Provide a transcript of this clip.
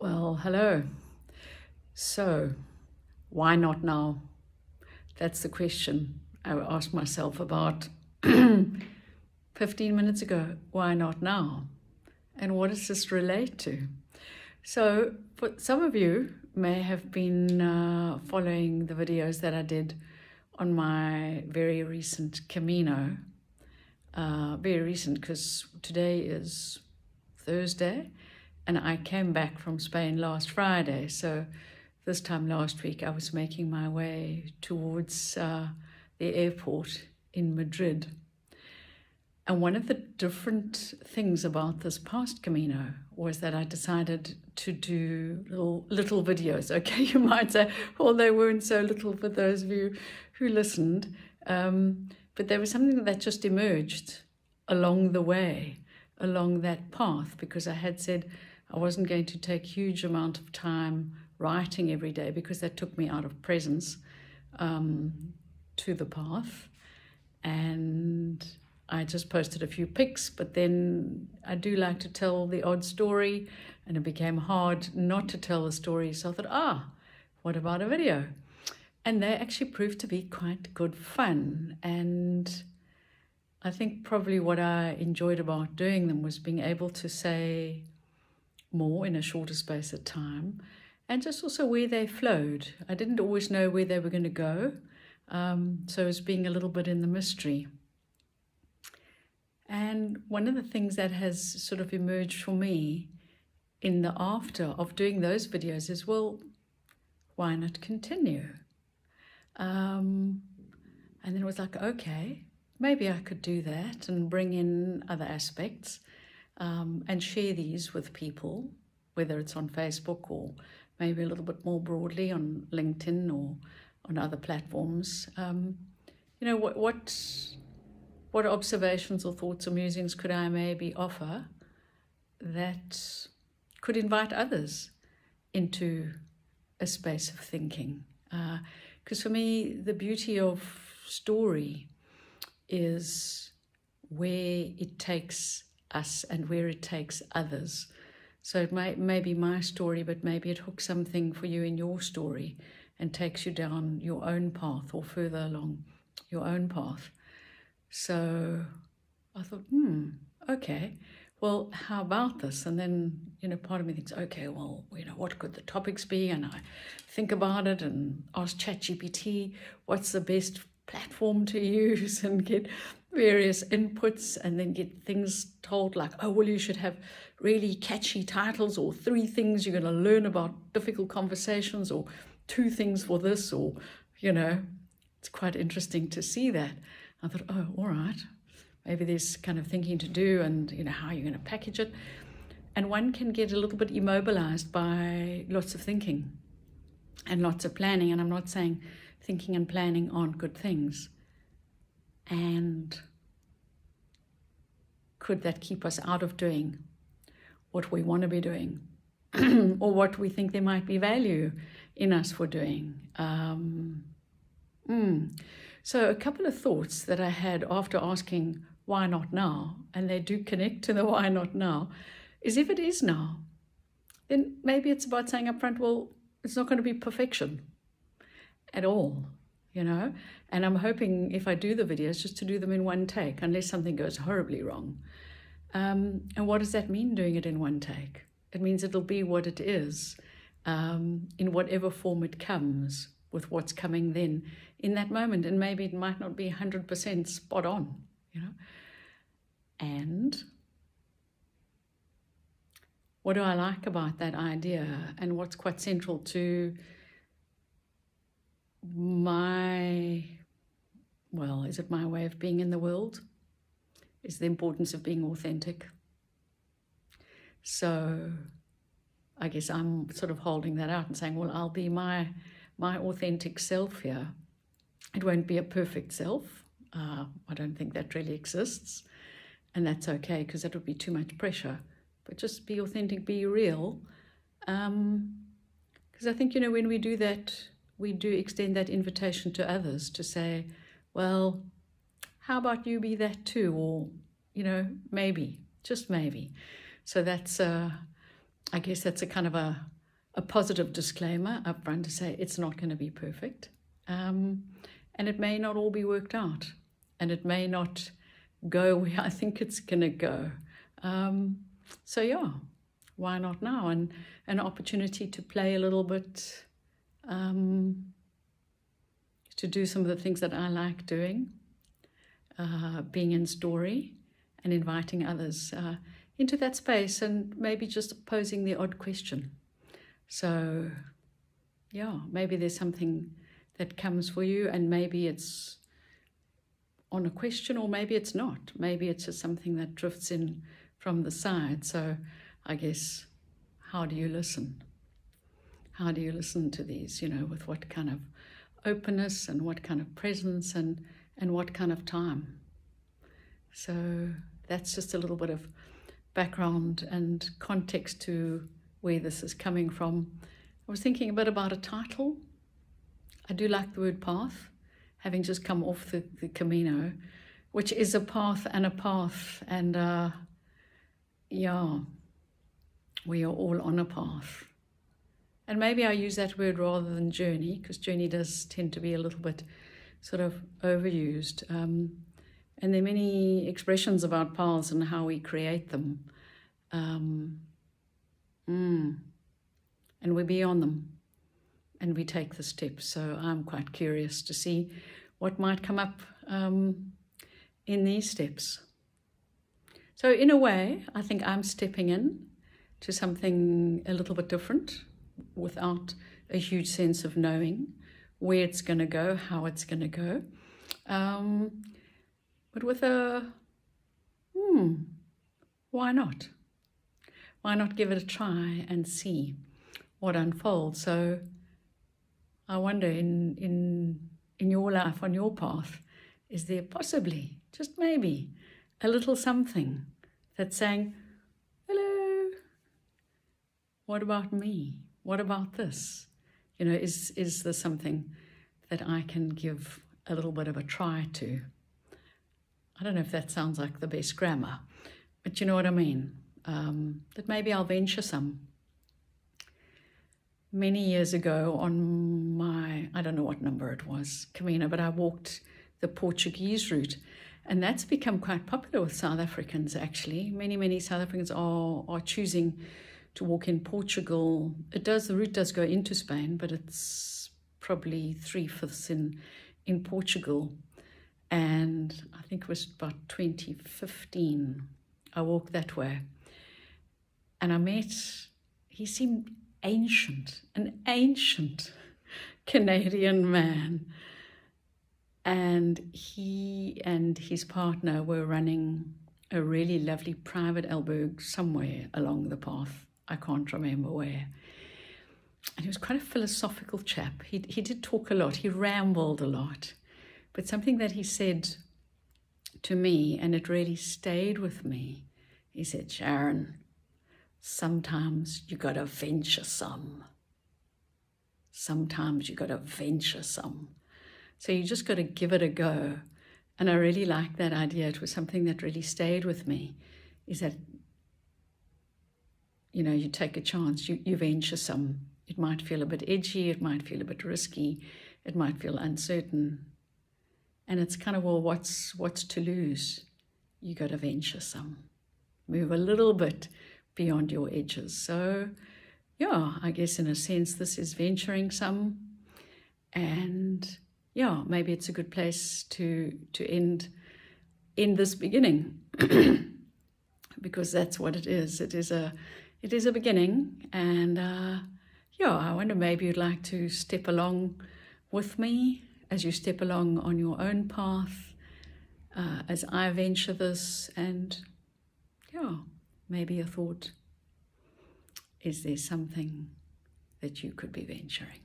Well, hello. So, why not now? That's the question I asked myself about 15 minutes ago. Why not now? And what does this relate to? So, for some of you may have been following the videos that I did on my very recent Camino. Very recent because today is Thursday and I came back from Spain last Friday. So this time last week I was making my way towards the airport in Madrid. And one of the different things about this past Camino was that I decided to do little videos. Okay, you might say, well, they weren't so little for those of you who listened. But there was something that just emerged along the way, along that path, because I had said I wasn't going to take a huge amount of time writing every day because that took me out of presence to the path. And I just posted a few pics, but then I do like to tell the odd story, and it became hard not to tell the story. So I thought, what about a video? And they actually proved to be quite good fun. And I think probably what I enjoyed about doing them was being able to say more in a shorter space of time, and just also where they flowed. I didn't always know where they were going to go. So it was being a little bit in the mystery. And one of the things that has sort of emerged for me in the after of doing those videos is, well, why not continue? And then it was like, okay, maybe I could do that and bring in other aspects and share these with people, whether it's on Facebook or maybe a little bit more broadly on LinkedIn or on other platforms. What observations or thoughts or musings could I maybe offer that could invite others into a space of thinking? Because for me, the beauty of story is where it takes us and where it takes others. So it may be my story, but maybe it hooks something for you in your story and takes you down your own path or further along your own path. So I thought, okay, well, how about this? And then, part of me thinks, okay, well, what could the topics be? And I think about it and ask ChatGPT, what's the best platform to use, and get various inputs, and then get things told like, oh, well, you should have really catchy titles, or 3 things you're going to learn about difficult conversations, or 2 things for this, or, it's quite interesting to see that. I thought, oh, all right, maybe there's kind of thinking to do, and, how you're going to package it. And one can get a little bit immobilized by lots of thinking and lots of planning. And I'm not saying thinking and planning aren't good things. And could that keep us out of doing what we want to be doing or what we think there might be value in us for doing? So a couple of thoughts that I had after asking why not now, and they do connect to the why not now, is if it is now, then maybe it's about saying up front, well, it's not going to be perfection at all, and I'm hoping if I do the videos just to do them in one take, unless something goes horribly wrong. And what does that mean, doing it in one take? It means it'll be what it is, in whatever form it comes, with what's coming then in that moment. And maybe it might not be 100% spot on, And what do I like about that idea, and what's quite central to is it my way of being in the world? Is the importance of being authentic. So I guess I'm sort of holding that out and saying, well, I'll be my authentic self here. It won't be a perfect self. I don't think that really exists. And that's okay, because that would be too much pressure. But just be authentic, be real. Because I think, when we do that, we do extend that invitation to others to say, well, how about you be that too? Or, maybe, just maybe. So that's I guess that's a kind of a positive disclaimer up front to say it's not going to be perfect. And it may not all be worked out. And it may not go where I think it's going to go. So yeah, why not now? And an opportunity to play a little bit, to do some of the things that I like doing, being in story and inviting others into that space and maybe just posing the odd question. So yeah, maybe there's something that comes for you, and maybe it's on a question, or maybe it's not. Maybe it's just something that drifts in from the side. So I guess, how do you listen? How do you listen to these, with what kind of openness and what kind of presence and what kind of time? So that's just a little bit of background and context to where this is coming from. I was thinking a bit about a title. I do like the word path, having just come off the Camino, which is a path, and yeah, we are all on a path. And maybe I use that word rather than journey, because journey does tend to be a little bit sort of overused. And there are many expressions about paths and how we create them. And we be on them, and we take the steps. So I'm quite curious to see what might come up in these steps. So in a way, I think I'm stepping in to something a little bit different, without a huge sense of knowing where it's going to go, how it's going to go. But with why not? Why not give it a try and see what unfolds? So I wonder, in your life, on your path, is there possibly, just maybe, a little something that's saying, hello, what about me? What about this? Is there something that I can give a little bit of a try to? I don't know if that sounds like the best grammar, but you know what I mean. That maybe I'll venture some. Many years ago on my, I don't know what number it was, Camino, but I walked the Portuguese route, and that's become quite popular with South Africans, actually. Many South Africans are choosing to walk in Portugal. The route does go into Spain, but it's probably 3/5 in Portugal. And I think it was about 2015, I walked that way. And I met, he seemed ancient, an ancient Canadian man. And he and his partner were running a really lovely private albergue somewhere along the path. I can't remember where. And he was quite a philosophical chap. He did talk a lot. He rambled a lot. But something that he said to me, and it really stayed with me, he said, Sharon, sometimes you got to venture some. Sometimes you got to venture some. So you just got to give it a go. And I really like that idea. It was something that really stayed with me, is that, you take a chance, you venture some. It might feel a bit edgy, it might feel a bit risky, it might feel uncertain. And it's kind of, well, what's to lose? You got to venture some. Move a little bit beyond your edges. So, yeah, I guess in a sense, this is venturing some. And yeah, maybe it's a good place to end this beginning, because that's what it is. It is a beginning, and yeah, I wonder, maybe you'd like to step along with me as you step along on your own path, as I venture this, and yeah, maybe a thought, is there something that you could be venturing?